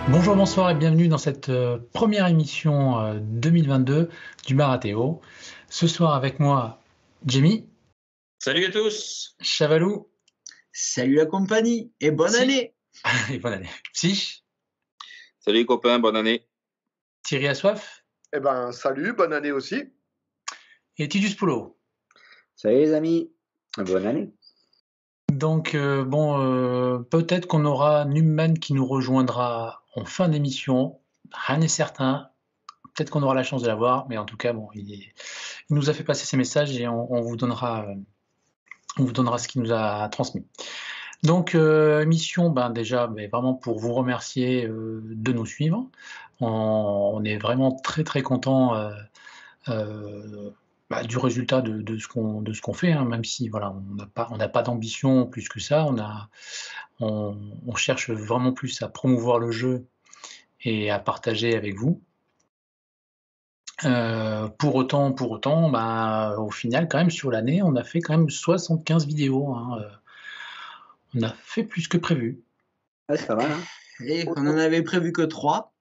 Bonjour, bonsoir et bienvenue dans cette première émission 2022 du Maratéo. Ce soir avec moi, Jamie, Salut à tous. Chavalou Salut la compagnie et bonne Si. année. et bonne année, Psych, Salut les copains, bonne année. Thierry Assoif Salut, bonne année aussi. et Titus Poulot. Salut les amis, bonne année. Donc peut-être qu'on aura Newman qui nous rejoindra en fin d'émission, rien n'est certain. Peut-être qu'on aura la chance de l'avoir, mais en tout cas, il nous a fait passer ses messages et on vous donnera ce qu'il nous a transmis. Donc, émission, déjà, vraiment pour vous remercier de nous suivre. On est vraiment très très content du résultat de ce qu'on fait, hein, même si voilà, on n'a pas d'ambition plus que ça. On cherche vraiment plus à promouvoir le jeu et à partager avec vous. Pour autant, au final, quand même, sur l'année, on a fait quand même 75 vidéos, hein, on a fait plus que prévu. Ah, c'est pas mal, hein. Et on en avait prévu que 3.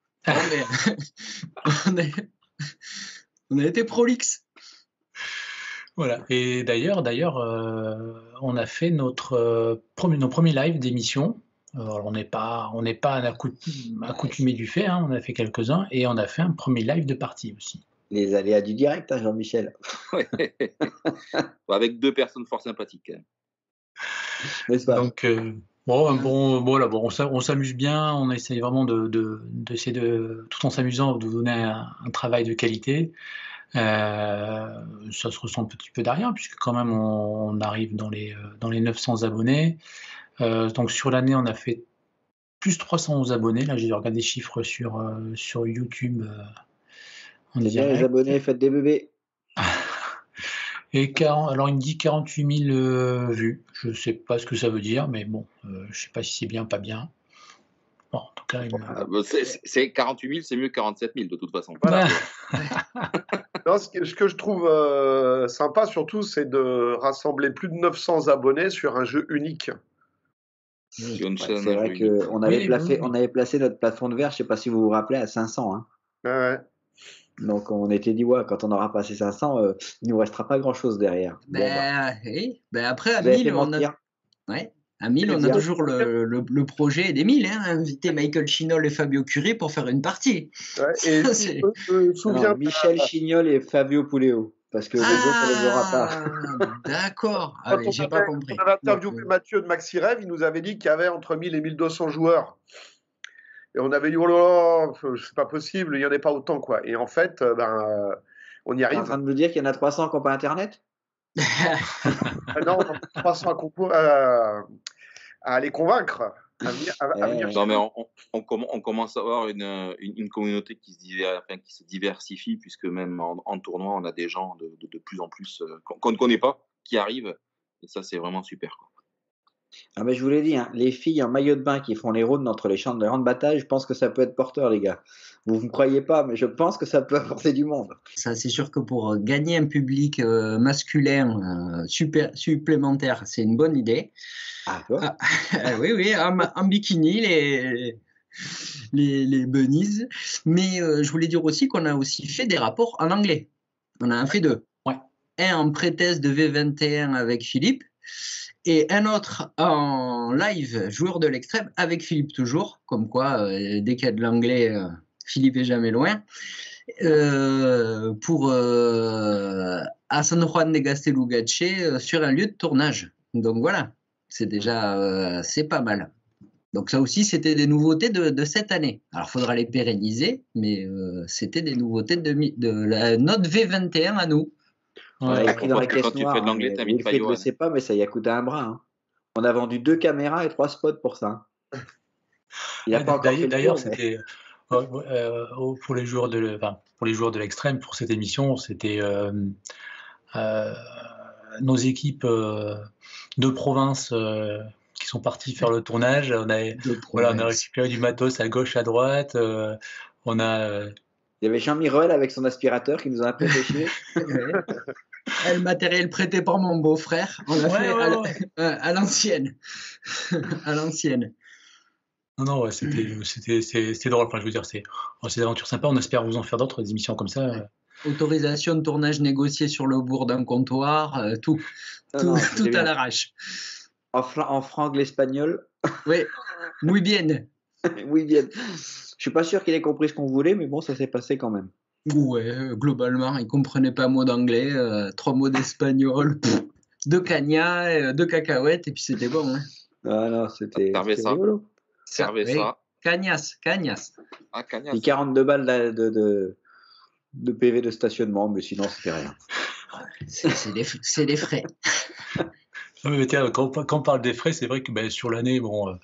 Mais on a été prolixe. Voilà. Et d'ailleurs, on a fait nos premiers lives d'émission. On n'est pas accoutumé du fait, hein, on a fait quelques-uns et on a fait un premier live de partie aussi. Les aléas du direct, hein, Jean-Michel. Avec 2 personnes fort sympathiques. N'est-ce pas? Donc, on s'amuse bien, on essaye vraiment d'essayer tout en s'amusant, de vous donner un travail de qualité. Ça se ressent un petit peu derrière, puisque quand même on arrive dans les 900 abonnés. Donc sur l'année, on a fait plus 311 abonnés. Là, j'ai regardé les chiffres sur YouTube en C'est bien les direct. abonnés, faites des bébés. Et alors il me dit 48 000 vues. Je sais pas ce que ça veut dire, mais bon, je sais pas si c'est bien, pas bien. Bon, en tout cas, c'est 48 000, c'est mieux que 47 000 de toute façon. Voilà. Non, ce que je trouve sympa surtout, c'est de rassembler plus de 900 abonnés sur un jeu unique. Sur une chaîne, c'est vrai qu'on avait placé notre plafond de verre, je sais pas si vous vous rappelez, à 500. Hein. Ouais. Donc on était dit, ouais, quand on aura passé 500, il nous restera pas grand-chose derrière. Après, à 1000, on a toujours le projet des 1000, hein, inviter Michael Chignol et Fabio Curé pour faire une partie. Ouais, et je me souviens Michel Chignol et Fabio Pouléo. Parce que les autres, on les aura pas. D'accord. Quand j'ai pas compris. on avait interviewé Mathieu de Maxi Rêve, il nous avait dit qu'il y avait entre 1000 et 1200 joueurs. Et on avait dit, oh là là, c'est pas possible, il n'y en a pas autant, quoi. Et en fait, on y arrive. T'es en train de me dire qu'il y en a 300 qui n'ont pas Internet? Non, 300 à les convaincre. À venir non, mais on commence à avoir une communauté qui se diversifie, puisque même en tournoi, on a des gens de plus en plus qu'on ne connaît pas qui arrivent. Et ça, c'est vraiment super, quoi. Ah mais je vous l'ai dit, hein, les filles en maillot de bain qui font les rounds entre les champs de grande bataille, je pense que ça peut être porteur, les gars. Vous ne me croyez pas, mais je pense que ça peut apporter du monde. Ça, c'est sûr que pour gagner un public masculin supplémentaire, c'est une bonne idée. Oui, en bikini, les bunnies. Mais je voulais dire aussi qu'on a aussi fait des rapports en anglais. On en a fait 2. Ouais. Un en pré-test de V21 avec Philippe et un autre en live joueur de l'extrême avec Philippe toujours. Comme quoi, dès qu'il y a de l'anglais, Philippe est jamais loin. À San Juan de Gastelugatxe sur un lieu de tournage. Donc voilà, c'est déjà c'est pas mal. Donc ça aussi, c'était des nouveautés de cette année. Alors, il faudra les pérenniser, mais c'était des nouveautés de notre V21 à nous. On a écrit dans la caisse quand tu noire, fais de l'anglais, t'as mis je ne sais pas, mais ça y a coûté un bras. Hein. On a vendu 2 caméras et 3 spots pour ça. D'ailleurs, c'était pour les joueurs de l'extrême, pour cette émission, c'était nos équipes de province qui sont partis faire le tournage. On a récupéré du matos à gauche, à droite. Il y avait Jean Mirel avec son aspirateur qui nous a un peu pêché. Le matériel prêté par mon beau-frère. On l'a fait à l'ancienne. À l'ancienne. Non, ouais, c'était drôle. Enfin, je veux dire, c'est des aventures sympas. On espère vous en faire d'autres, des émissions comme ça. Autorisation de tournage négociée sur le bourg d'un comptoir, tout Non, c'était tout à bien. l'arrache. En franglais espagnol, Oui, muy bien. oui, bien. Je suis pas sûr qu'il ait compris ce qu'on voulait, mais bon, ça s'est passé quand même. Ouais, globalement, il comprenait pas un mot d'anglais, 3 mots d'espagnol, 2 cagnats, 2 cacahuètes, et puis c'était bon. Hein. Ah non, c'était Servez ça. rigolo. Servez Oui, ça. Cagnas. Ah, Puis cagnasse. 42 balles de PV de stationnement, mais sinon, c'était rien. C'est des frais. Non, mais tiens, quand on parle des frais, c'est vrai que sur l'année, bon,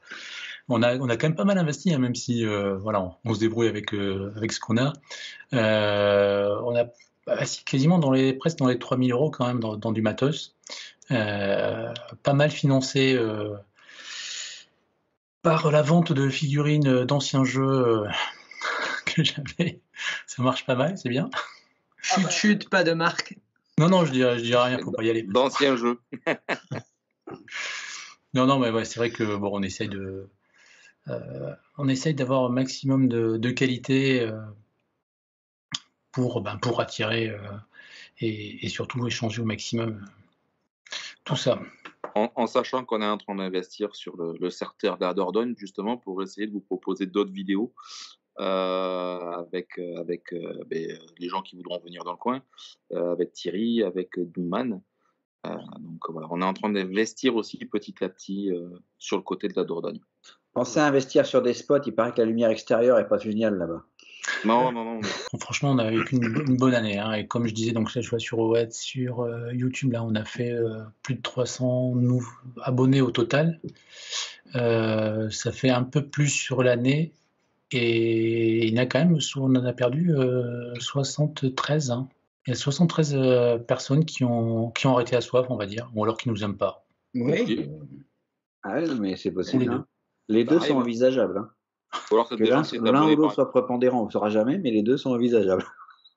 on a quand même pas mal investi, hein, même si voilà, on se débrouille avec ce qu'on a. On a quasiment presque dans les 3000 € quand même dans du matos. Pas mal financé par la vente de figurines d'anciens jeux que j'avais. Ça marche pas mal, c'est bien. Chut, pas de marque. Non, je dirais rien, faut pas y aller. D'anciens jeux. Non, mais ouais, c'est vrai que bon, on essaye d'avoir un maximum de qualité pour attirer et surtout échanger au maximum tout ça. En sachant qu'on est en train d'investir sur le secteur de la Dordogne, justement, pour essayer de vous proposer d'autres vidéos avec les gens qui voudront venir dans le coin, avec Thierry, avec Douman. Donc voilà, on est en train d'investir aussi petit à petit sur le côté de la Dordogne. Pensez à investir sur des spots, il paraît que la lumière extérieure est pas géniale là-bas. Non. Franchement, on a eu une bonne année, hein, et comme je disais, donc là, je vois sur YouTube, là, on a fait plus de 300 abonnés au total. Ça fait un peu plus sur l'année, et il y en a quand même, on en a perdu 73. Hein. Il y a 73 personnes qui ont arrêté la soif, on va dire, ou alors qui nous aiment pas. Oui. Ah ouais, mais c'est possible. Les deux. Hein. Les deux Ça sont arrive. envisageables. Hein. Ou alors c'est Que des gens l'un qui s'est ou abonné l'autre par... soit prépondérant, on ne saura jamais, mais les deux sont envisageables.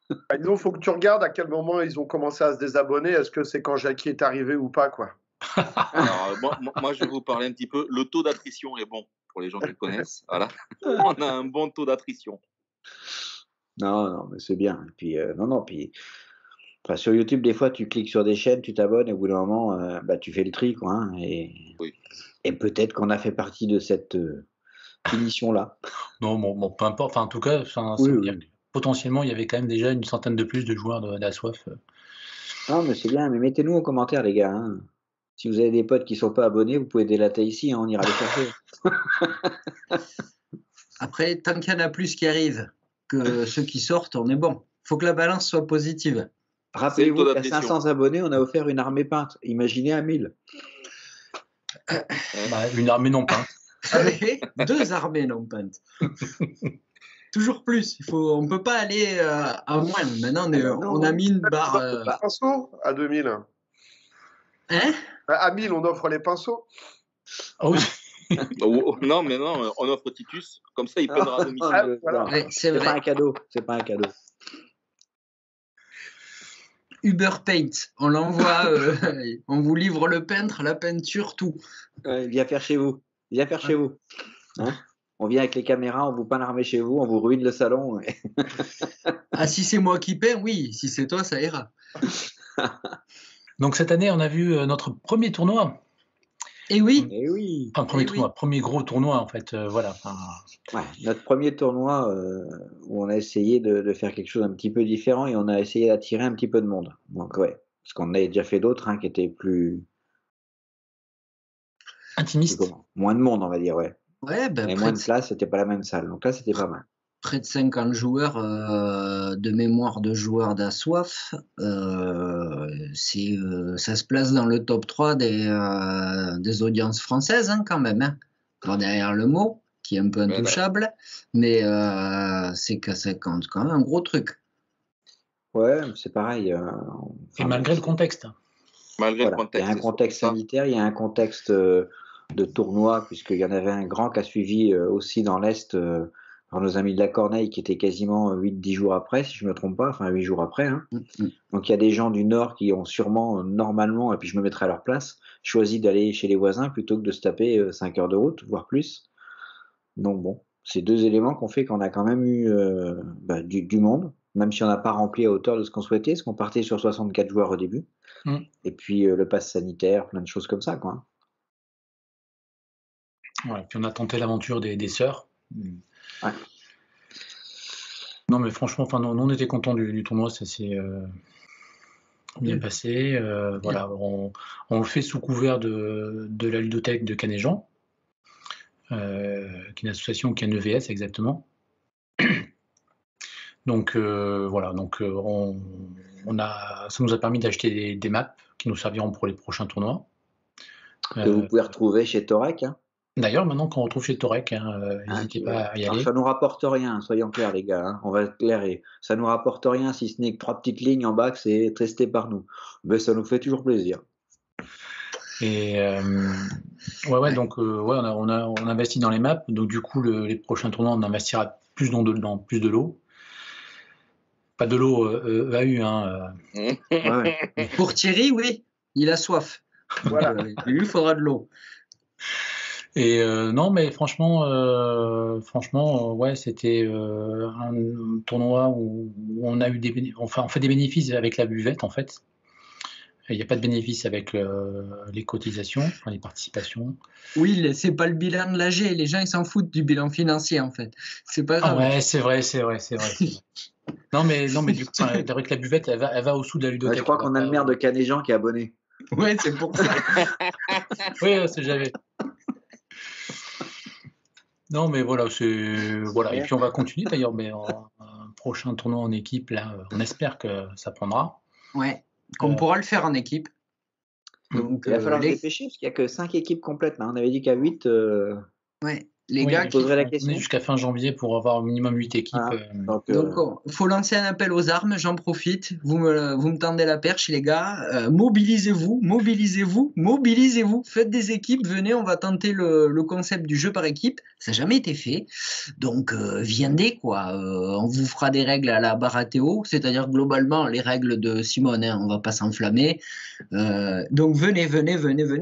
Bah, disons, faut que tu regardes à quel moment ils ont commencé à se désabonner. Est-ce que c'est quand Jackie est arrivé ou pas, quoi? Alors, moi, je vais vous parler un petit peu. Le taux d'attrition est bon pour les gens qui connaissent. Voilà. On a un bon taux d'attrition. Non, mais c'est bien. Et puis, puis enfin, sur YouTube, des fois, tu cliques sur des chaînes, tu t'abonnes, et au bout d'un moment, tu fais le tri, quoi. Hein, Oui. et peut-être qu'on a fait partie de cette finition-là. Non, bon, peu importe. Enfin, en tout cas, ça Oui, veut oui. dire que potentiellement, il y avait quand même déjà une centaine de plus de joueurs de la soif. Non, mais c'est bien. Mais mettez-nous en commentaire, les gars. Hein. Si vous avez des potes qui sont pas abonnés, vous pouvez délater ici. Hein, on ira les chercher. Après, tant qu'il y en a plus qui arrivent que ceux qui sortent, on est bon. Faut que la balance soit positive. Rappelez-vous qu'à d'attrition. 500 abonnés, on a offert une armée peinte. Imaginez à 1000. Une armée non peinte. 2 armées non peintes. Toujours plus. On peut pas aller à moins. Maintenant, on a mis une barre. Les pinceaux à 2000. Hein? À 1000, on offre les pinceaux. Ah oui. Non, on offre Titus. Comme ça, il peindra à domicile. Ah, voilà. Ouais, c'est C'est pas vrai. un cadeau. C'est pas un cadeau. Uber Paint. On l'envoie. On vous livre le peintre, la peinture, tout. Viens faire chez vous. Viens faire chez vous. Hein, on vient avec les caméras, on vous peint l'armée chez vous, on vous ruine le salon. Ah, si c'est moi qui peins, oui. Si c'est toi, ça ira. Donc cette année, on a vu notre premier tournoi. Et oui. Et oui. Enfin, premier Eh tournoi, oui. premier gros tournoi en fait. Voilà. Enfin, Ouais, notre premier tournoi où on a essayé de faire quelque chose un petit peu différent et on a essayé d'attirer un petit peu de monde. Donc ouais, parce qu'on avait déjà fait d'autres qui étaient plus intimiste. moins de monde, on va dire, ouais. Ouais, ben, Et moins de place, c'était pas la même salle. Donc là, c'était pas mal. près de 50 joueurs de mémoire de joueurs d'Assoif. Ça se place dans le top 3 des audiences françaises, hein, quand même. Hein. Bon, derrière le mot, qui est un peu intouchable, mais c'est que ça compte quand même un gros truc. Ouais, c'est pareil. Et malgré le contexte. Malgré le Voilà. contexte. Il y a un contexte sanitaire, il y a un contexte de tournoi, puisqu'il y en avait un grand qui a suivi aussi dans l'Est par nos amis de la Corneille, qui était quasiment 8-10 jours après, si je ne me trompe pas, enfin 8 jours après. Hein. Donc il y a des gens du Nord qui ont sûrement, normalement, et puis je me mettrai à leur place, choisi d'aller chez les voisins plutôt que de se taper 5 heures de route, voire plus. Donc bon, c'est 2 éléments qui ont fait qu'on a quand même eu du monde, même si on n'a pas rempli à hauteur de ce qu'on souhaitait, parce qu'on partait sur 64 joueurs au début. Et puis le pass sanitaire, plein de choses comme ça, quoi. Ouais, puis on a tenté l'aventure des sœurs. Ouais. Non, mais franchement, enfin, nous, on était contents du tournoi, ça s'est bien passé. Voilà, on le fait sous couvert de la ludothèque de Canéjan, qui est une association qui est un EVS exactement. Donc voilà, donc ça nous a permis d'acheter des maps qui nous serviront pour les prochains tournois. Que vous pouvez retrouver chez Torek. Hein. D'ailleurs, maintenant qu'on retrouve chez Torek, n'hésitez pas à y aller. Alors, ça nous rapporte rien, soyons clairs les gars, hein. On va être clairs, ça nous rapporte rien si ce n'est que 3 petites lignes en bas que c'est testé par nous. Mais ça nous fait toujours plaisir. Et donc on investit dans les maps, donc du coup les prochains tournois on investira plus dans plus de l'eau. Pas de l'eau EAU, hein. Ouais. Pour Thierry, oui, il a soif. Voilà. Lui, il faudra de l'eau. Et non, mais franchement, ouais, c'était un tournoi où on a eu on fait des bénéfices avec la buvette en fait. Il n'y a pas de bénéfice avec les cotisations, enfin, les participations. Oui, c'est pas le bilan de l'AG. Les gens, ils s'en foutent du bilan financier, en fait. C'est pas grave. Ouais, c'est vrai. Non, mais du coup, avec la buvette, elle va au-dessous de la ludothèque. Je crois qu'on a le maire de Canéjan qui est abonné. Ouais, c'est pour ça. Oui, c'est jamais. Non, mais voilà, voilà. Et puis on va continuer d'ailleurs, mais un prochain tournoi en équipe, là, on espère que ça prendra. Ouais, qu'on pourra le faire en équipe. Donc, il va falloir se dépêcher parce qu'il n'y a que 5 équipes complètes. Hein. On avait dit qu'à 8. Ouais. Les gars, poserai la question. On est jusqu'à fin janvier pour avoir au minimum 8 équipes. Donc, il faut lancer un appel aux armes. J'en profite. Vous me tendez la perche, les gars. Mobilisez-vous. Faites des équipes. Venez, on va tenter le concept du jeu par équipe. Ça n'a jamais été fait. Donc, viendez, quoi. On vous fera des règles à la Baratéo, c'est-à-dire globalement les règles de Simone. Hein, on va pas s'enflammer. Donc, venez.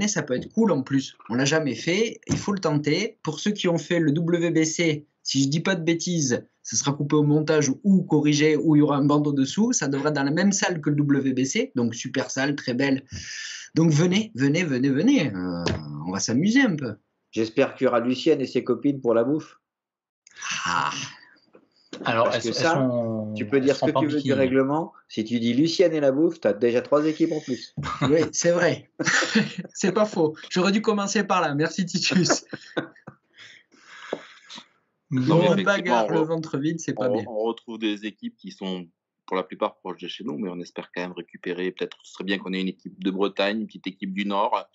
Ça peut être cool en plus. On l'a jamais fait. Il faut le tenter. Pour ceux qui ont fait le WBC, si je dis pas de bêtises, ça sera coupé au montage ou corrigé, ou il y aura un bandeau dessous. Ça devrait être dans la même salle que le WBC, donc super salle, très belle. Donc venez. On va s'amuser un peu. J'espère qu'il y aura Lucienne et ses copines pour la bouffe. Alors, parce que ça, tu peux dire ce que tu veux du règlement. Si tu dis Lucienne et la bouffe, tu as déjà 3 équipes en plus. Oui, c'est vrai. C'est pas faux. J'aurais dû commencer par là. Merci Titus. Une bagarre, le ventre vide, c'est pas bien. On retrouve des équipes qui sont pour la plupart proches de chez nous, mais on espère quand même récupérer. Peut-être ce serait bien qu'on ait une équipe de Bretagne, une petite équipe du Nord,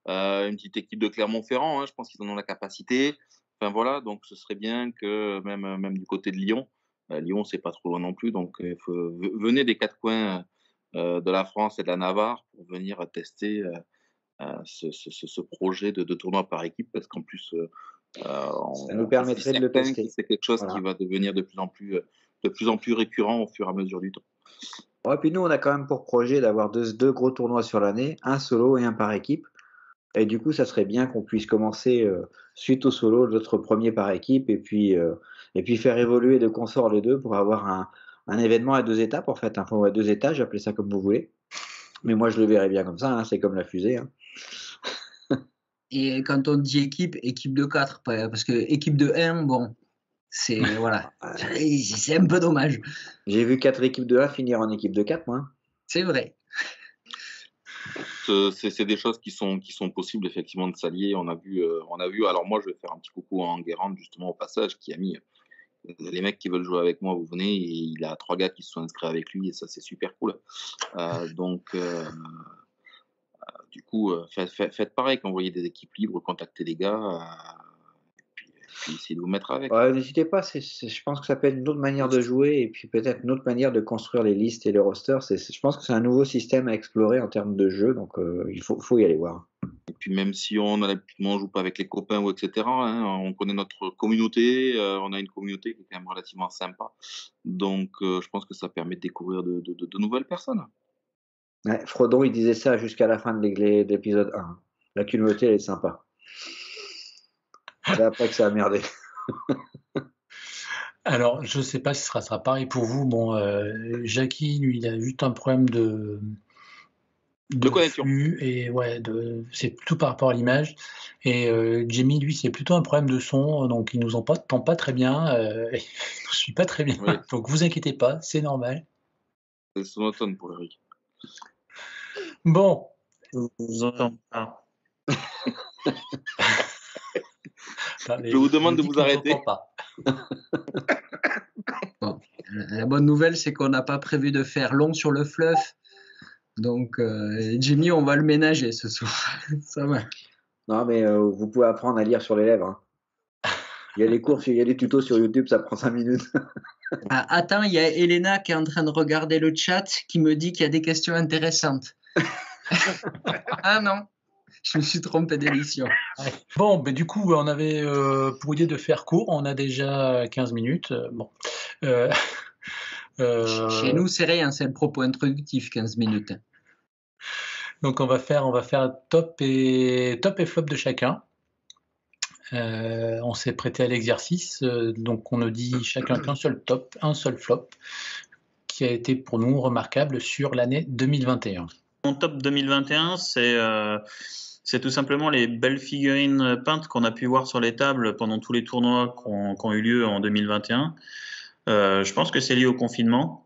une petite équipe de Clermont-Ferrand. Hein, je pense qu'ils en ont la capacité. Enfin voilà, donc ce serait bien que même du côté de Lyon. Lyon, c'est pas trop loin non plus, donc venez des 4 coins de la France et de la Navarre pour venir tester ce projet de tournoi par équipe, parce qu'en plus, ça nous permettrait de le tester. C'est quelque chose qui va devenir de plus en plus récurrent au fur et à mesure du temps. Ouais, puis nous, on a quand même pour projet d'avoir deux gros tournois sur l'année, un solo et un par équipe. Et du coup, ça serait bien qu'on puisse commencer suite au solo, notre premier par équipe, et puis faire évoluer de consort les deux pour avoir un événement à 2 étapes, en fait, enfin, à 2 étages, appelez ça comme vous voulez. Mais moi, je le verrais bien comme ça, hein, c'est comme la fusée. Hein. Et quand on dit équipe de 4, parce que équipe de 1, bon, c'est voilà, c'est un peu dommage. J'ai vu 4 équipes de 1 finir en équipe de 4, moi. C'est vrai. C'est des choses qui sont possibles effectivement de s'allier. On a vu. Alors moi, je vais faire un petit coucou à Enguerrand justement au passage, qui a mis les mecs qui veulent jouer avec moi, vous venez. Et il a 3 gars qui se sont inscrits avec lui et ça c'est super cool. Donc du coup, faites pareil, quand vous voyez des équipes libres, contactez les gars. Puis essayez de vous mettre avec. Ouais, n'hésitez pas, je pense que ça peut être une autre manière de jouer et puis peut-être une autre manière de construire les listes et les rosters. Je pense que c'est un nouveau système à explorer en termes de jeu, donc il faut y aller voir. Et puis même si on joue pas avec les copains ou etc., hein, on connaît notre communauté, on a une communauté qui est quand même relativement sympa. Donc je pense que ça permet de découvrir de nouvelles personnes. Ouais, Frodon, il disait ça jusqu'à la fin de l'épisode 1. La communauté, elle est sympa. C'est après que ça a merdé. Alors, je sais pas si ce sera pareil pour vous. Bon, Jackie, lui, il a juste un problème de connexion. flux et ouais, c'est plutôt par rapport à l'image. Et Jamie, lui, c'est plutôt un problème de son, donc il nous entend pas très bien, et il nous suit pas très bien. Oui. Donc vous inquiétez pas, c'est normal. C'est monotone pour Eric. Bon, Je vous entends pas. attendez, Je vous demande de dis vous qu'il nous arrêter. entend pas. Bon, la bonne nouvelle, c'est qu'on n'a pas prévu de faire long sur le fluff. Donc, Jimmy, on va le ménager ce soir. Ça va. Non, mais vous pouvez apprendre à lire sur les lèvres. Hein. Il y a des cours, il y a des tutos sur YouTube, ça prend 5 minutes. Ah, attends, il y a Elena qui est en train de regarder le chat qui me dit qu'il y a des questions intéressantes. Ah non, je me suis trompé d'émission. Ouais. Bon, ben du coup, on avait pour idée de faire court, on a déjà 15 minutes. Bon. Chez nous, c'est rien, c'est le propos introductif, 15 minutes. Donc on va faire top et flop de chacun. On s'est prêté à l'exercice, donc on ne dit chacun qu'un seul top, un seul flop, qui a été pour nous remarquable sur l'année 2021. Mon top 2021, c'est tout simplement les belles figurines peintes qu'on a pu voir sur les tables pendant tous les tournois qui ont eu lieu en 2021. Je pense que c'est lié au confinement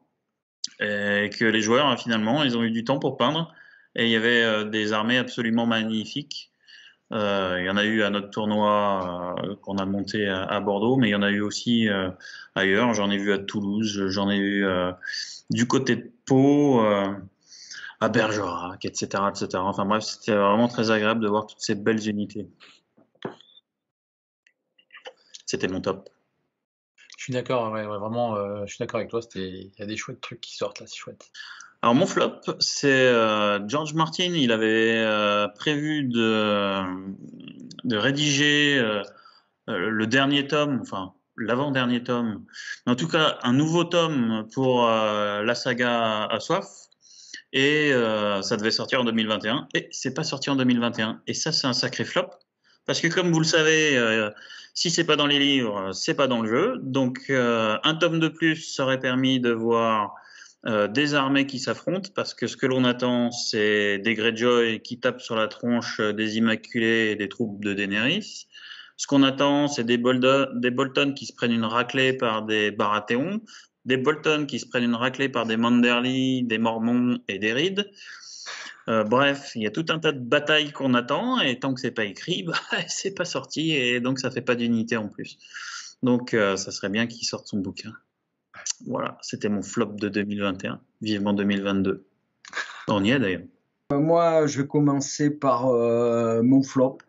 et que les joueurs, finalement, ils ont eu du temps pour peindre. Et il y avait des armées absolument magnifiques. Il y en a eu à notre tournoi qu'on a monté à Bordeaux, mais il y en a eu aussi ailleurs. J'en ai vu à Toulouse, j'en ai eu du côté de Pau, à Bergerac, etc., etc. Enfin bref, c'était vraiment très agréable de voir toutes ces belles unités. C'était mon top. Je suis d'accord, ouais, vraiment, je suis d'accord avec toi. Il y a des chouettes trucs qui sortent là, c'est chouette. Alors mon flop, c'est George Martin. Il avait prévu de rédiger le dernier tome, enfin l'avant-dernier tome, mais en tout cas un nouveau tome pour la saga à soif. Et ça devait sortir en 2021, et c'est pas sorti en 2021. Et ça, c'est un sacré flop, parce que comme vous le savez, si c'est pas dans les livres, c'est pas dans le jeu. Donc un tome de plus serait permis de voir des armées qui s'affrontent, parce que ce que l'on attend, c'est des Greyjoy qui tapent sur la tronche des Immaculés et des troupes de Daenerys. Ce qu'on attend, c'est des Bolton qui se prennent une raclée par des Baratheons, des Bolton qui se prennent une raclée par des Manderly, des Mormons et des Reed. Bref, il y a tout un tas de batailles qu'on attend, et tant que c'est pas écrit, c'est pas sorti, et donc ça fait pas d'unité en plus. Donc ça serait bien qu'il sorte son bouquin. Voilà, c'était mon flop de 2021. Vivement 2022. On y est d'ailleurs. Moi, je vais commencer par mon flop.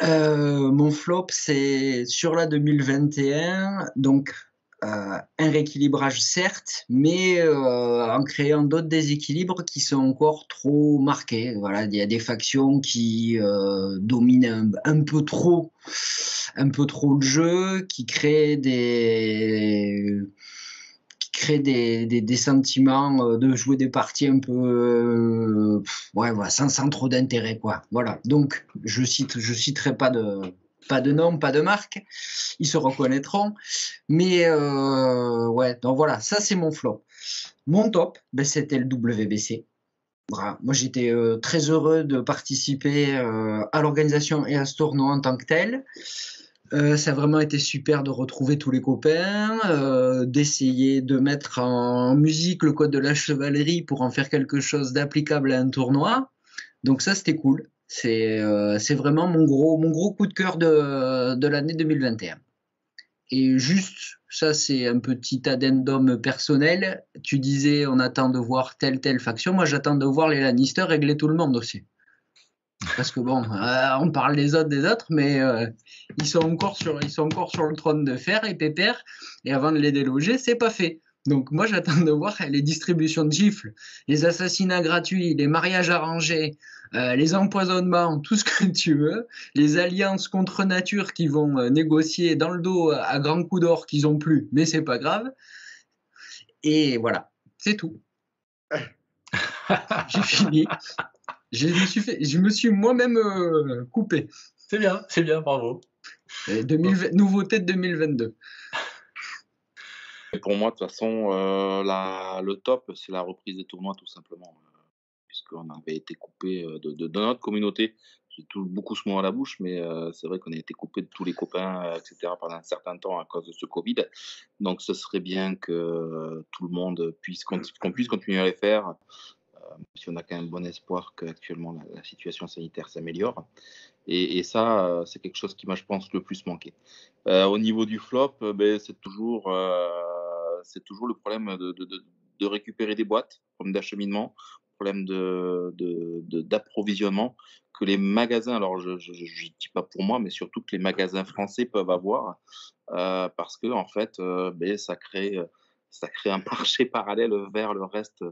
Mon flop, c'est sur la 2021, donc un rééquilibrage certes, mais en créant d'autres déséquilibres qui sont encore trop marqués. Voilà, il y a des factions qui dominent un peu trop le jeu, qui créent des sentiments de jouer des parties un peu sans trop d'intérêt, quoi. Voilà. Donc je citerai pas de nom, pas de marque, ils se reconnaîtront, mais donc voilà, ça c'est mon flop. Mon top, c'était le WBC. Voilà. Moi j'étais très heureux de participer à l'organisation et à ce tournoi en tant que tel. Ça a vraiment été super de retrouver tous les copains, d'essayer de mettre en musique le code de la chevalerie pour en faire quelque chose d'applicable à un tournoi. Donc ça, c'était cool. C'est vraiment mon gros coup de cœur de l'année 2021. Et juste, ça c'est un petit addendum personnel. Tu disais, on attend de voir telle faction. Moi, j'attends de voir les Lannister régler tout le monde aussi. Parce que bon, on parle des autres, mais ils sont encore sur le trône de fer et pépère, et avant de les déloger, c'est pas fait. Donc moi j'attends de voir les distributions de gifles, les assassinats gratuits, les mariages arrangés, les empoisonnements, tout ce que tu veux, les alliances contre nature qui vont négocier dans le dos à grands coups d'or qu'ils ont plus, mais c'est pas grave. Et voilà, c'est tout. J'ai fini. Je me suis moi-même coupé. C'est bien, bravo. Nouveauté de 2022. Et pour moi, de toute façon, le top, c'est la reprise des tournois, tout simplement. Puisqu'on avait été coupé de notre communauté. J'ai beaucoup ce mot à la bouche, mais c'est vrai qu'on a été coupé de tous les copains, etc., pendant un certain temps à cause de ce Covid. Donc, ce serait bien que tout le monde qu'on puisse continuer à les faire, même si on a quand même bon espoir qu'actuellement la situation sanitaire s'améliore. Et ça, c'est quelque chose qui m'a, je pense, le plus manqué. Au niveau du flop, c'est toujours le problème de récupérer des boîtes, problème d'acheminement, problème d'approvisionnement que les magasins, alors je dis pas pour moi, mais surtout que les magasins français peuvent avoir, parce que en fait, ça crée un marché parallèle vers le reste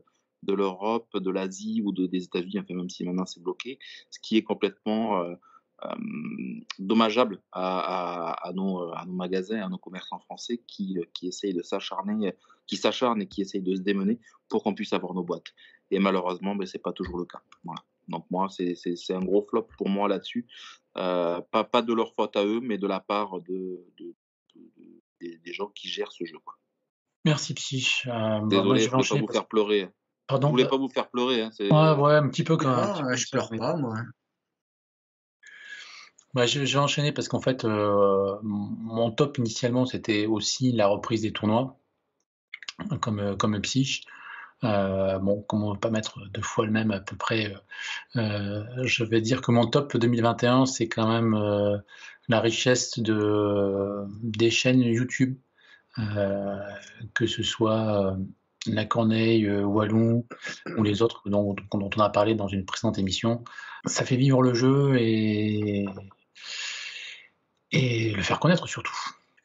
de l'Europe, de l'Asie ou des États-Unis, enfin, même si maintenant c'est bloqué, ce qui est complètement dommageable à nos magasins, à nos commerçants français qui essayent de s'acharner et qui essayent de se démener pour qu'on puisse avoir nos boîtes. Et malheureusement, c'est pas toujours le cas. Voilà. Donc moi, c'est un gros flop pour moi là-dessus. Pas de leur faute à eux, mais de la part des gens qui gèrent ce jeu, quoi. Merci Psych. Moi, Désolé, je je vais voulais pas enchaîner vous parce faire pleurer. Je pardon. voulais pas vous faire pleurer. Ouais, un petit peu quand même. Non, je pleure pas, moi. Je vais enchaîner parce qu'en fait, mon top initialement, c'était aussi la reprise des tournois, comme Psych. Comme on ne veut pas mettre deux fois le même à peu près, je vais dire que mon top 2021, c'est quand même la richesse des chaînes YouTube, que ce soit La Corneille, Walou ou les autres dont on a parlé dans une précédente émission. Ça fait vivre le jeu et le faire connaître surtout.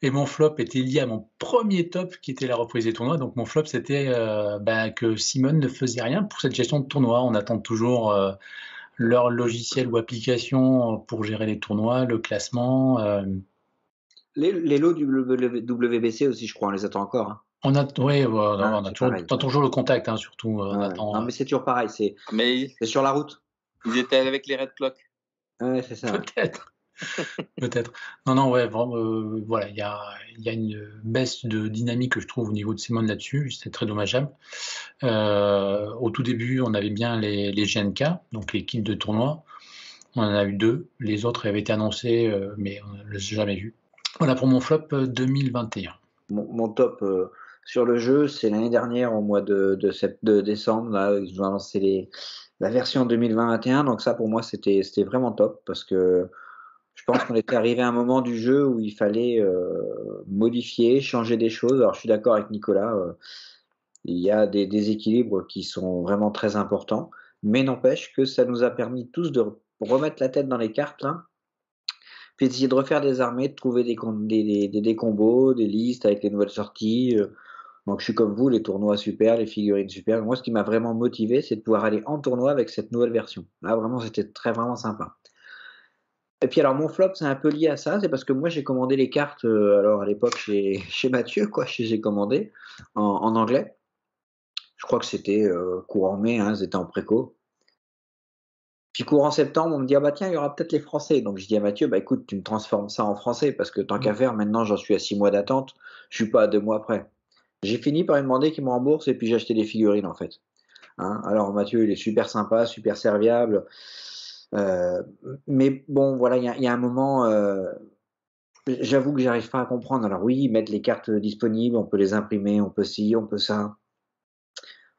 Et mon flop était lié à mon premier top qui était la reprise des tournois. Donc mon flop, c'était que Simone ne faisait rien pour cette gestion de tournoi. On attend toujours leur logiciel ou application pour gérer les tournois, le classement. Les lots du WBC aussi, je crois, on les attend encore. Hein. On a pareil, toujours le contact, hein, surtout. On Ouais. attend, Non, mais c'est toujours pareil, c'est sur la route. Ils étaient avec les Red Clock. Ouais, c'est ça. peut-être. Peut-être. Non, ouais, vraiment, voilà, il y a une baisse de dynamique que je trouve au niveau de Simone là-dessus, c'est très dommageable. Au tout début, on avait bien les GNK, donc les kits de tournoi. On en a eu 2. Les autres avaient été annoncés, mais on ne les a jamais vus. Voilà pour mon flop 2021. Mon top sur le jeu, c'est l'année dernière, au mois de décembre. Là, ils ont annoncé la version 2021. Donc ça, pour moi, c'était vraiment top parce que je pense qu'on était arrivé à un moment du jeu où il fallait modifier, changer des choses. Alors je suis d'accord avec Nicolas, il y a des déséquilibres qui sont vraiment très importants, mais n'empêche que ça nous a permis tous de remettre la tête dans les cartes là, puis d'essayer de refaire des armées, de trouver des combos, des listes avec les nouvelles sorties. Donc je suis comme vous, les tournois super, les figurines super. Moi, ce qui m'a vraiment motivé, c'est de pouvoir aller en tournoi avec cette nouvelle version. Là, vraiment, c'était vraiment sympa. Et puis alors mon flop, c'est un peu lié à ça, c'est parce que moi j'ai commandé les cartes, alors à l'époque chez Mathieu quoi, j'ai commandé en anglais. Je crois que c'était, courant mai, hein, elles étaient en préco. Puis courant septembre, on me dit: «Ah bah tiens, il y aura peut-être les français». Donc je dis à Mathieu: «Bah écoute, tu me transformes ça en français parce que tant qu'à faire, maintenant j'en suis à 6 mois d'attente, je suis pas à 2 mois près». J'ai fini par lui demander qu'il me rembourse et puis j'ai acheté des figurines en fait, hein. Alors Mathieu, il est super sympa, super serviable, mais bon voilà, il y a un moment, j'avoue que j'arrive pas à comprendre. Alors oui, ils mettent les cartes disponibles, on peut les imprimer, on peut ci, on peut ça.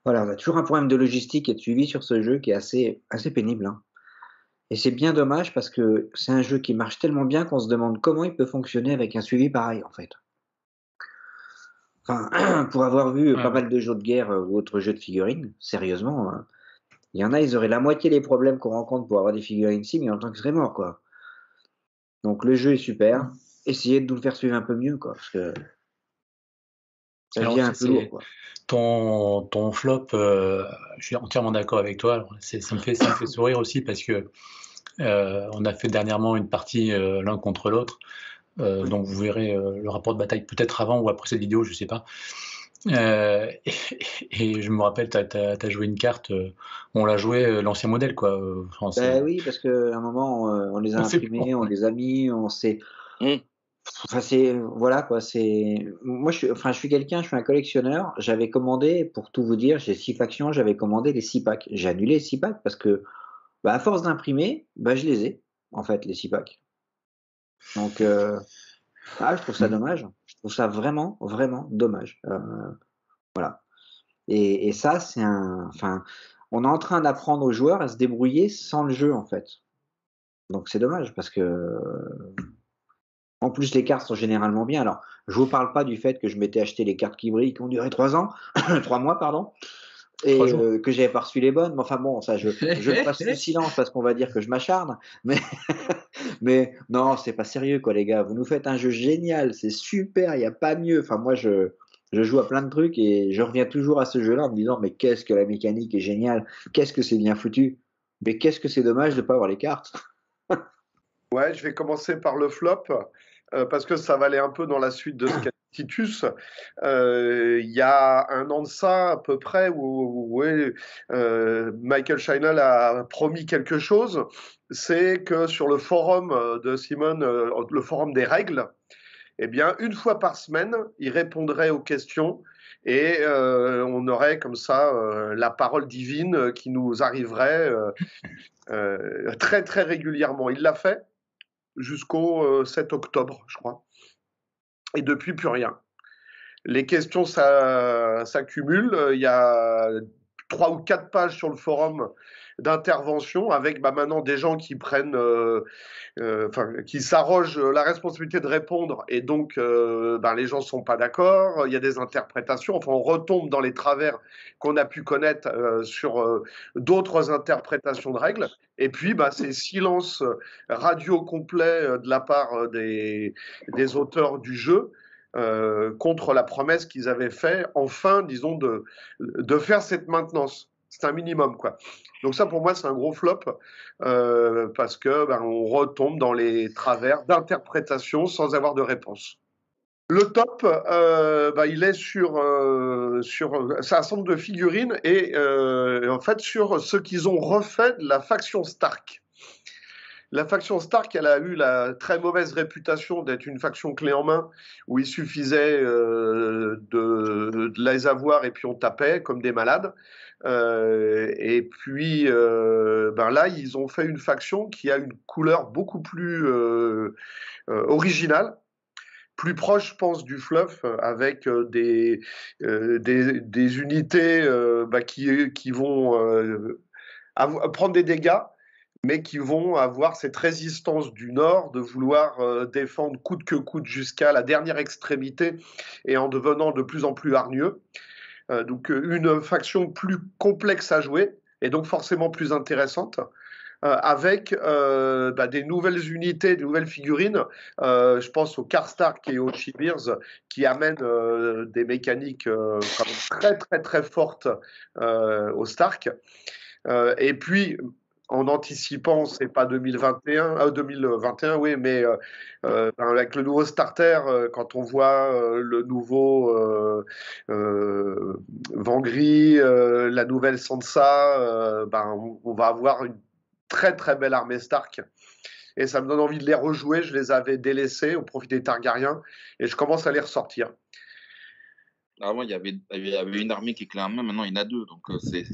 Voilà, on a toujours un problème de logistique et de suivi sur ce jeu qui est assez pénible, hein. Et c'est bien dommage parce que c'est un jeu qui marche tellement bien qu'on se demande comment il peut fonctionner avec un suivi pareil, en fait. Enfin, pour avoir vu pas mal de jeux de guerre ou autres jeux de figurines, sérieusement, il y en a, ils auraient la moitié des problèmes qu'on rencontre pour avoir des figurines ici, mais en tant que serait mort, quoi. Donc le jeu est super. Essayez de nous le faire suivre un peu mieux, quoi, parce que ça devient un peu lourd, quoi. Ton flop, je suis entièrement d'accord avec toi. Alors, ça me fait sourire aussi parce que on a fait dernièrement une partie l'un contre l'autre. Donc vous verrez le rapport de bataille peut-être avant ou après cette vidéo, je sais pas. Et je me rappelle, t'as joué une carte, on l'a joué l'ancien modèle quoi. Oui, parce qu'à un moment on les a imprimés, on les a mis, on s'est Enfin, voilà quoi, moi je suis un collectionneur. J'avais commandé, pour tout vous dire, j'ai 6 factions, j'avais commandé les 6 packs. J'ai annulé les 6 packs parce que, bah, à force d'imprimer, bah, je les ai, en fait, les 6 packs. Donc, je trouve ça dommage. Je trouve ça vraiment, vraiment dommage. Voilà. Et ça, enfin, on est en train d'apprendre aux joueurs à se débrouiller sans le jeu, en fait. Donc c'est dommage parce que, en plus, les cartes sont généralement bien. Alors, je vous parle pas du fait que je m'étais acheté les cartes qui brillent qui ont duré 3 ans, 3 mois, pardon, et que j'avais pas reçu les bonnes. Mais enfin bon, ça, je passe sous silence parce qu'on va dire que je m'acharne. Mais non, c'est pas sérieux, quoi, les gars. Vous nous faites un jeu génial, c'est super, il y a pas mieux. Enfin, moi, je joue à plein de trucs et je reviens toujours à ce jeu-là en me disant, mais qu'est-ce que la mécanique est géniale, qu'est-ce que c'est bien foutu, mais qu'est-ce que c'est dommage de pas avoir les cartes. Ouais, je vais commencer par le flop, parce que ça va aller un peu dans la suite de ce qu'a dit Titus. Il y a 1 an de ça, à peu près, où Michael Schinel a promis quelque chose. C'est que sur le forum de Simon, le forum des règles, eh bien, 1 fois par semaine, il répondrait aux questions et on aurait comme ça la parole divine qui nous arriverait très, très régulièrement. Il l'a fait jusqu'au 7 octobre, je crois. Et depuis, plus rien. Les questions s'accumulent. Il y a 3 ou 4 pages sur le forum d'intervention avec maintenant des gens qui prennent, qui s'arrogent la responsabilité de répondre et donc les gens sont pas d'accord. Il y a des interprétations. Enfin, on retombe dans les travers qu'on a pu connaître sur d'autres interprétations de règles. Et puis, c'est silence radio complet de la part des auteurs du jeu. Contre la promesse qu'ils avaient fait, enfin, disons, de faire cette maintenance. C'est un minimum, quoi. Donc ça, pour moi, c'est un gros flop, parce que on retombe dans les travers d'interprétation sans avoir de réponse. Le top, il est sur c'est un centre de figurines et en fait sur ce qu'ils ont refait de la faction Stark. La faction Stark, elle a eu la très mauvaise réputation d'être une faction clé en main, où il suffisait de les avoir et puis on tapait comme des malades. Et puis là, ils ont fait une faction qui a une couleur beaucoup plus originale, plus proche, je pense, du fluff, avec des unités qui vont prendre des dégâts, mais qui vont avoir cette résistance du Nord de vouloir défendre coûte que coûte jusqu'à la dernière extrémité et en devenant de plus en plus hargneux. Donc une faction plus complexe à jouer et donc forcément plus intéressante. Avec des nouvelles unités, des nouvelles figurines. Je pense aux Karstark et aux Chibirs qui amènent des mécaniques très très très fortes aux Stark. Et puis, en anticipant, c'est pas 2021, oui, mais avec le nouveau starter, quand on voit le nouveau Vangri, la nouvelle Sansa, on va avoir une très très belle armée Stark. Et ça me donne envie de les rejouer. Je les avais délaissés au profit des Targaryens et je commence à les ressortir. Avant, il y avait une armée qui est clé en main, maintenant il y en a 2, donc c'est...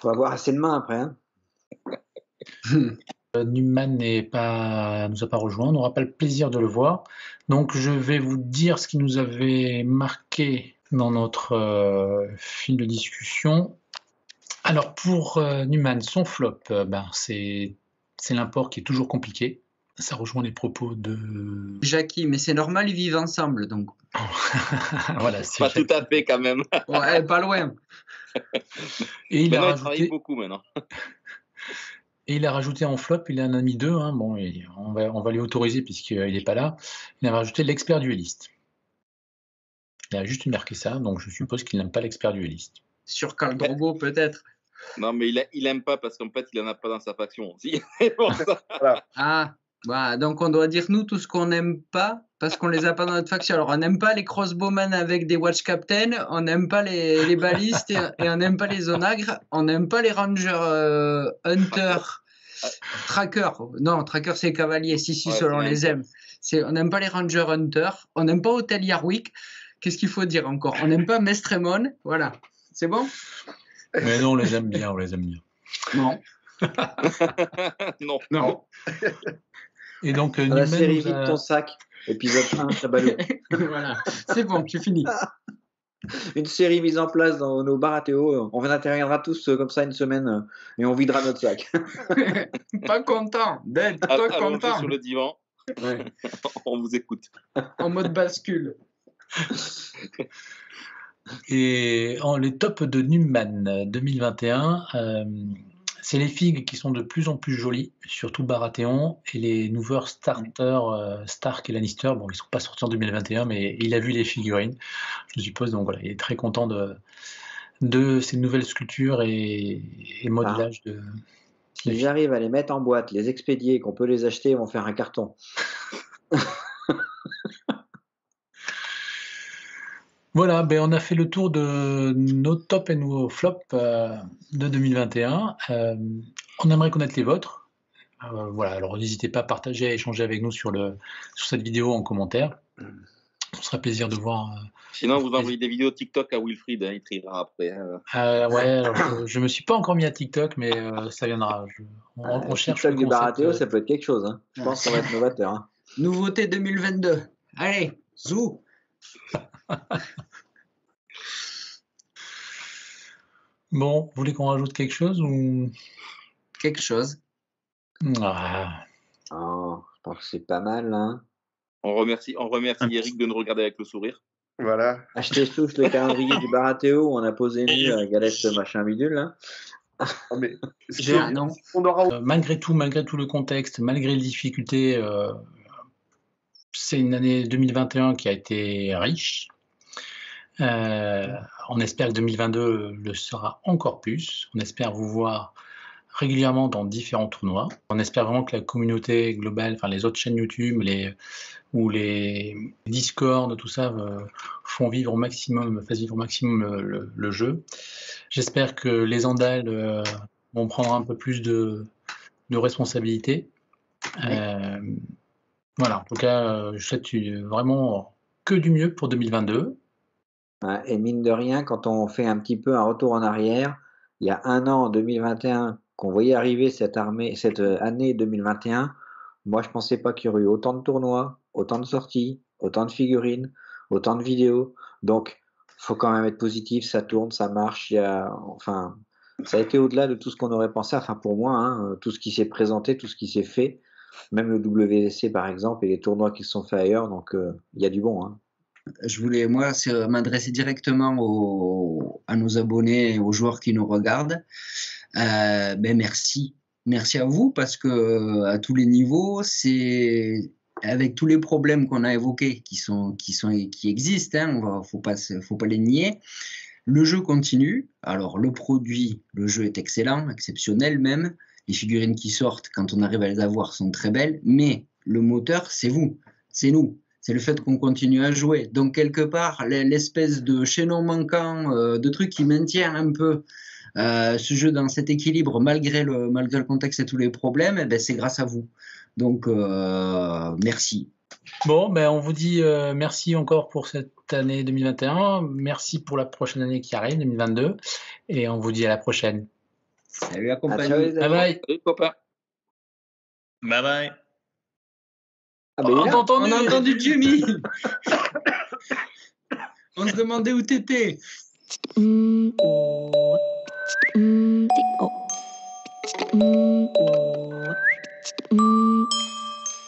Faut avoir assez de mains après. Hein. Newman nous a pas rejoint, on n'aura pas le plaisir de le voir. Donc je vais vous dire ce qui nous avait marqué dans notre fil de discussion. Alors pour Newman, son flop, c'est l'import qui est toujours compliqué. Ça rejoint les propos de Jackie, mais c'est normal, ils vivent ensemble, donc. Voilà, c'est pas tout à fait quand même. Ouais, pas loin. Et il a travaillé beaucoup maintenant. Et il a rajouté en flop, il en a mis 2. Hein, bon, on va lui autoriser puisqu'il n'est pas là. Il a rajouté l'expert dueliste. Il a juste marqué ça, donc je suppose qu'il n'aime pas l'expert dueliste. Sur Khal Drogo, peut-être. Non, mais il aime pas parce qu'en fait, il en a pas dans sa faction aussi. Pour ça. Voilà. Ah, donc on doit dire nous tout ce qu'on n'aime pas parce qu'on les a pas dans notre faction. Alors on n'aime pas les crossbowmen avec des watch captains, on n'aime pas les balistes et on n'aime pas les onagres, on n'aime pas les rangers hunters Tracker. Non, Tracker, c'est Cavalier. Si, Ouais, selon c'est les un- aime. On n'aime pas les Ranger Hunter. On n'aime pas Hotel Yarwick. Qu'est-ce qu'il faut dire encore? On n'aime pas Mestremon. Voilà. C'est bon? Mais non, on les aime bien, on les aime bien. Non. Non. Non. Et donc, La Newman série nous Vide a- ton sac, épisode 1, Chabalou. Voilà. C'est bon, c'est fini. Une série mise en place dans nos bars à Théo. On interviendra tous comme ça une semaine et on videra notre sac. Pas content. Ben, pas Allongé content. sur le divan, Ouais. on vous écoute. En mode bascule. Et les tops de Newman 2021, c'est les figues qui sont de plus en plus jolies, surtout Baratheon, et les nouveaux starters, Stark et Lannister. Bon, ils ne sont pas sortis en 2021, mais il a vu les figurines, je suppose. Donc voilà, il est très content de ces nouvelles sculptures et modelages de. S'ils arrivent à les mettre en boîte, les expédier et qu'on peut les acheter, ils vont faire un carton. Voilà, ben on a fait le tour de nos tops et nos flops de 2021. On aimerait connaître les vôtres. Voilà, alors n'hésitez pas à partager, à échanger avec nous sur cette vidéo en commentaire. Ce sera plaisir de voir. Sinon, vous envoyez des vidéos TikTok à Wilfried, hein, il triera après. Ouais, alors, je me suis pas encore mis à TikTok, mais ça viendra. On cherche TikTok le du concept. Baratheon, ça peut être quelque chose. Hein. Je pense qu'on va être novateur. Hein. Nouveauté 2022. Allez, zou. Bon, vous voulez qu'on rajoute quelque chose ou Quelque chose. Ah, Oh, je pense que c'est pas mal. Hein. On remercie Eric de nous regarder avec le sourire. Voilà. Achetez tous le calendrier du Baratheon où on a posé nu à galette machin bidule. Là. Non, mais Non. on aura malgré tout le contexte, malgré les difficultés, c'est une année 2021 qui a été riche. On espère que 2022 le sera encore plus. On espère vous voir régulièrement dans différents tournois. On espère vraiment que la communauté globale, enfin les autres chaînes YouTube, ou les Discord, tout ça, fassent vivre au maximum le jeu. J'espère que les Andals vont prendre un peu plus de responsabilité. Voilà, en tout cas, je souhaite vraiment que du mieux pour 2022. Ouais, et mine de rien, quand on fait un petit peu un retour en arrière, il y a un an, en 2021, qu'on voyait arriver cette année 2021, moi je pensais pas qu'il y aurait eu autant de tournois, autant de sorties, autant de figurines, autant de vidéos. Donc, faut quand même être positif, ça tourne, ça marche. Enfin, ça a été au-delà de tout ce qu'on aurait pensé. Enfin, pour moi, hein, tout ce qui s'est présenté, tout ce qui s'est fait, même le WDC par exemple, et les tournois qui se sont faits ailleurs. Donc, il y a du bon. Hein. Je voulais, moi, m'adresser directement à nos abonnés et aux joueurs qui nous regardent. Merci. Merci à vous parce que à tous les niveaux, c'est avec tous les problèmes qu'on a évoqués qui existent, hein, faut pas les nier. Le jeu continue. Alors, le produit, le jeu est excellent, exceptionnel même. Les figurines qui sortent, quand on arrive à les avoir, sont très belles. Mais le moteur, c'est vous, c'est nous. C'est le fait qu'on continue à jouer. Donc, quelque part, l'espèce de chaînon manquant, de truc qui maintient un peu ce jeu dans cet équilibre, malgré le contexte et tous les problèmes, eh ben, c'est grâce à vous. Donc, merci. Bon, ben on vous dit merci encore pour cette année 2021. Merci pour la prochaine année qui arrive, 2022. Et on vous dit à la prochaine. Salut la compagnie. ciao, les amis. Bye bye. Salut, copain. Bye bye. Ah, ben, il est là. On a entendu Jimmy. On se demandait où t'étais.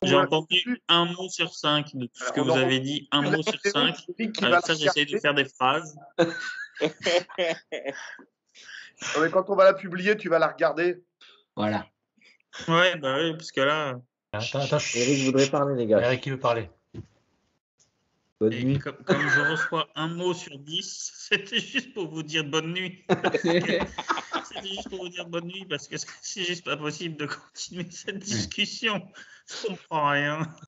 J'ai entendu un mot sur 5 de tout ce que vous avez dit, un mot sur 5. Avec ça, j'essaye de faire des phrases. Non, mais quand on va la publier, tu vas la regarder. Voilà. Ouais, bah oui, parce que là. Attends, Eric voudrait parler, les gars. Eric qui veut parler. Bonne Et nuit. comme je reçois un mot sur 10, c'était juste pour vous dire bonne nuit. C'était juste pour vous dire bonne nuit parce que c'est juste pas possible de continuer cette discussion. Je comprends rien.